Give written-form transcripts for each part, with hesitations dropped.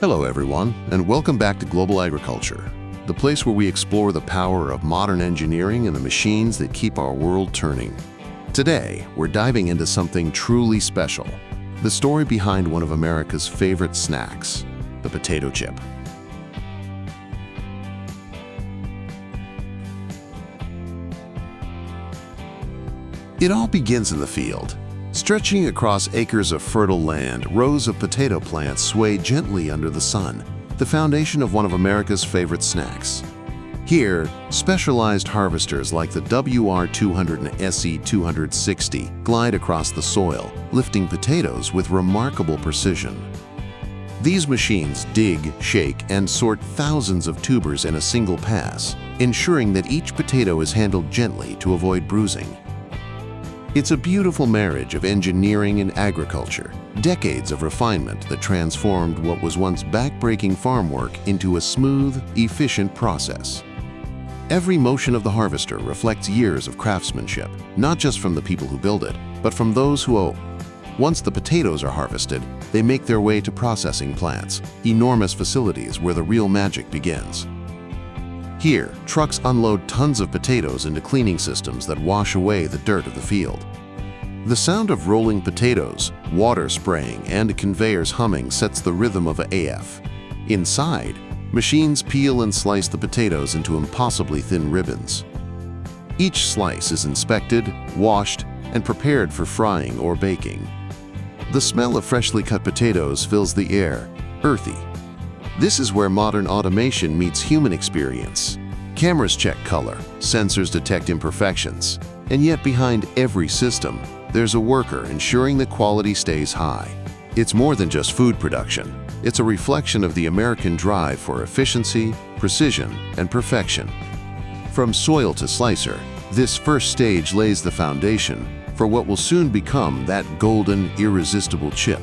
Hello, everyone, and welcome back to Global Agriculture, the place where we explore the power of modern engineering and the machines that keep our world turning. Today, we're diving into something truly special, the story behind one of America's favorite snacks, the potato chip. It all begins in the field. Stretching across acres of fertile land, rows of potato plants sway gently under the sun, the foundation of one of America's favorite snacks. Here, specialized harvesters like the WR200 and SE260 glide across the soil, lifting potatoes with remarkable precision. These machines dig, shake, and sort thousands of tubers in a single pass, ensuring that each potato is handled gently to avoid bruising. It's a beautiful marriage of engineering and agriculture, decades of refinement that transformed what was once backbreaking farm work into a smooth, efficient process. Every motion of the harvester reflects years of craftsmanship, not just from the people who build it, but from those who own. Once the potatoes are harvested, they make their way to processing plants, enormous facilities where the real magic begins. Here, trucks unload tons of potatoes into cleaning systems that wash away the dirt of the field. The sound of rolling potatoes, water spraying, and conveyors humming sets the rhythm of AF. Inside, machines peel and slice the potatoes into impossibly thin ribbons. Each slice is inspected, washed, and prepared for frying or baking. The smell of freshly cut potatoes fills the air, earthy. This is where modern automation meets human experience. Cameras check color, sensors detect imperfections, and yet behind every system, there's a worker ensuring the quality stays high. It's more than just food production. It's a reflection of the American drive for efficiency, precision, and perfection. From soil to slicer, this first stage lays the foundation for what will soon become that golden, irresistible chip.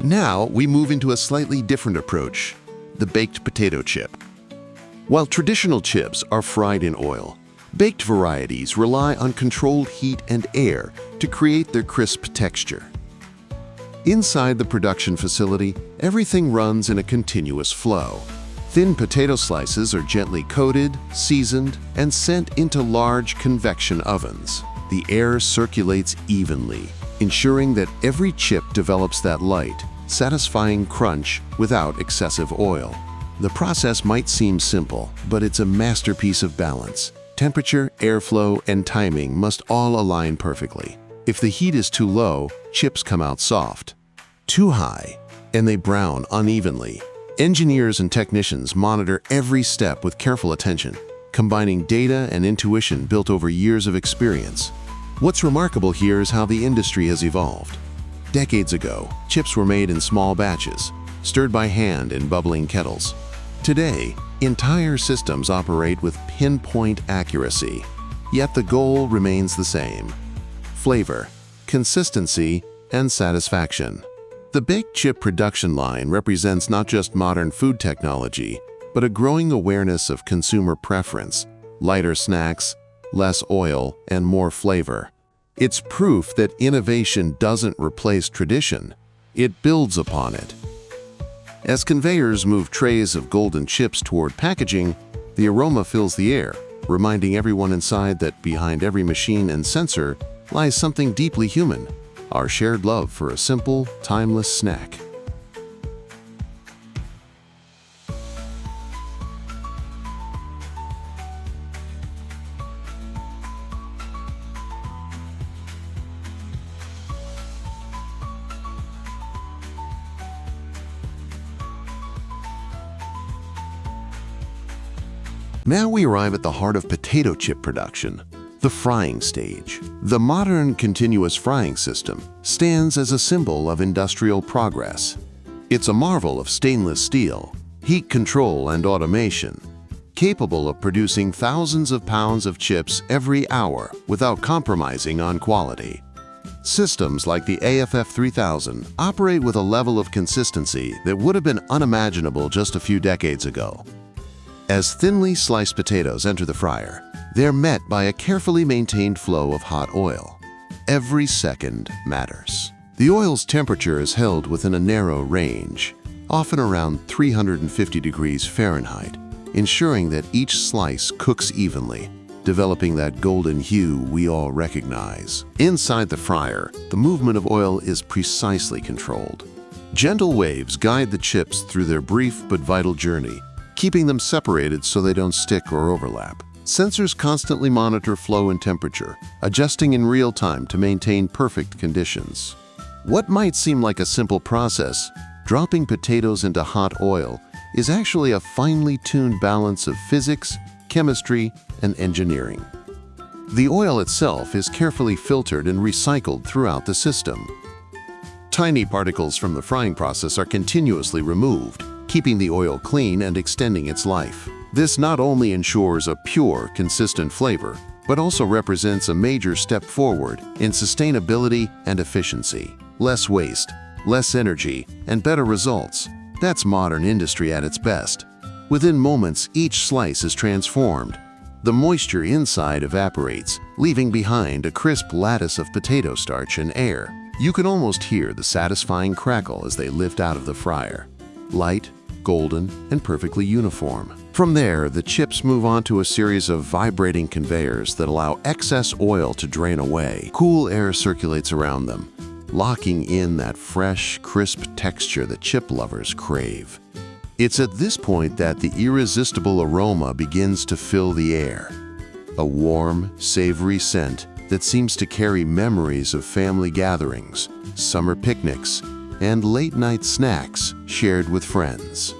Now we move into a slightly different approach, the baked potato chip. While traditional chips are fried in oil, baked varieties rely on controlled heat and air to create their crisp texture. Inside the production facility, everything runs in a continuous flow. Thin potato slices are gently coated, seasoned, and sent into large convection ovens. The air circulates evenly, ensuring that every chip develops that light, satisfying crunch without excessive oil. The process might seem simple, but it's a masterpiece of balance. Temperature, airflow, and timing must all align perfectly. If the heat is too low, chips come out soft. Too high, and they brown unevenly. Engineers and technicians monitor every step with careful attention, combining data and intuition built over years of experience. What's remarkable here is how the industry has evolved. Decades ago, chips were made in small batches, stirred by hand in bubbling kettles. Today, entire systems operate with pinpoint accuracy, yet the goal remains the same: flavor, consistency, and satisfaction. The baked chip production line represents not just modern food technology, but a growing awareness of consumer preference: lighter snacks, less oil, and more flavor. It's proof that innovation doesn't replace tradition, it builds upon it. As conveyors move trays of golden chips toward packaging, the aroma fills the air, reminding everyone inside that behind every machine and sensor lies something deeply human: our shared love for a simple, timeless snack. Now we arrive at the heart of potato chip production, the frying stage. The modern continuous frying system stands as a symbol of industrial progress. It's a marvel of stainless steel, heat control, and automation, capable of producing thousands of pounds of chips every hour without compromising on quality. Systems like the AFF 3000 operate with a level of consistency that would have been unimaginable just a few decades ago. As thinly sliced potatoes enter the fryer, they're met by a carefully maintained flow of hot oil. Every second matters. The oil's temperature is held within a narrow range, often around 350 degrees Fahrenheit, ensuring that each slice cooks evenly, developing that golden hue we all recognize. Inside the fryer, the movement of oil is precisely controlled. Gentle waves guide the chips through their brief but vital journey, keeping them separated so they don't stick or overlap. Sensors constantly monitor flow and temperature, adjusting in real time to maintain perfect conditions. What might seem like a simple process, dropping potatoes into hot oil, is actually a finely tuned balance of physics, chemistry, and engineering. The oil itself is carefully filtered and recycled throughout the system. Tiny particles from the frying process are continuously removed, keeping the oil clean and extending its life. This not only ensures a pure, consistent flavor, but also represents a major step forward in sustainability and efficiency. Less waste, less energy, and better results. That's modern industry at its best. Within moments, each slice is transformed. The moisture inside evaporates, leaving behind a crisp lattice of potato starch and air. You can almost hear the satisfying crackle as they lift out of the fryer. Light, golden, and perfectly uniform. From there, the chips move on to a series of vibrating conveyors that allow excess oil to drain away. Cool air circulates around them, locking in that fresh, crisp texture that chip lovers crave. It's at this point that the irresistible aroma begins to fill the air. A warm, savory scent that seems to carry memories of family gatherings, summer picnics, and late-night snacks shared with friends.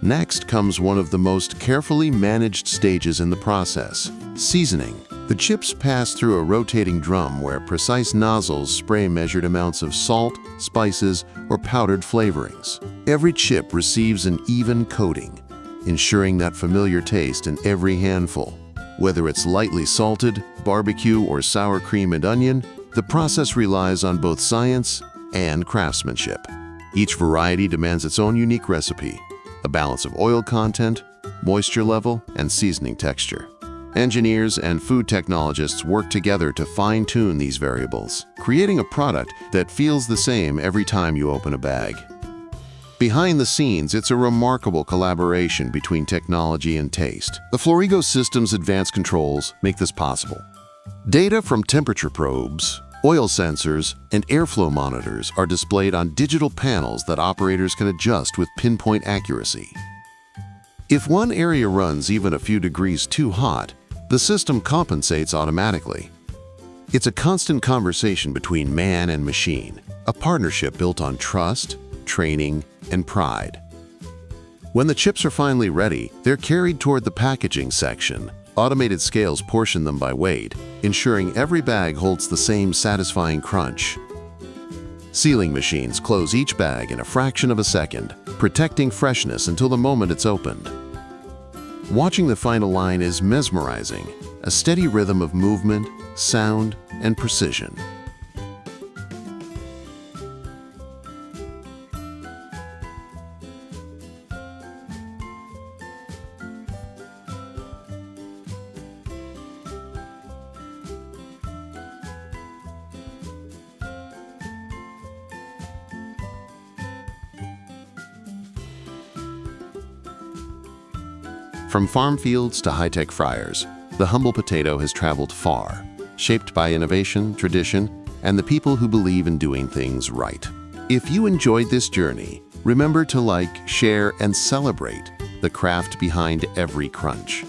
Next comes one of the most carefully managed stages in the process, seasoning. The chips pass through a rotating drum where precise nozzles spray measured amounts of salt, spices, or powdered flavorings. Every chip receives an even coating, ensuring that familiar taste in every handful. Whether it's lightly salted, barbecue, or sour cream and onion, the process relies on both science and craftsmanship. Each variety demands its own unique recipe, a balance of oil content, moisture level, and seasoning texture. Engineers and food technologists work together to fine-tune these variables, creating a product that feels the same every time you open a bag. Behind the scenes, it's a remarkable collaboration between technology and taste. The Florigo system's advanced controls make this possible. Data from temperature probes, oil sensors, and airflow monitors are displayed on digital panels that operators can adjust with pinpoint accuracy. If one area runs even a few degrees too hot, the system compensates automatically. It's a constant conversation between man and machine, a partnership built on trust, training, and pride. When the chips are finally ready, they're carried toward the packaging section. Automated scales portion them by weight, ensuring every bag holds the same satisfying crunch. Sealing machines close each bag in a fraction of a second, protecting freshness until the moment it's opened. Watching the final line is mesmerizing, a steady rhythm of movement, sound, and precision. From farm fields to high-tech fryers, the humble potato has traveled far, shaped by innovation, tradition, and the people who believe in doing things right. If you enjoyed this journey, remember to like, share, and celebrate the craft behind every crunch.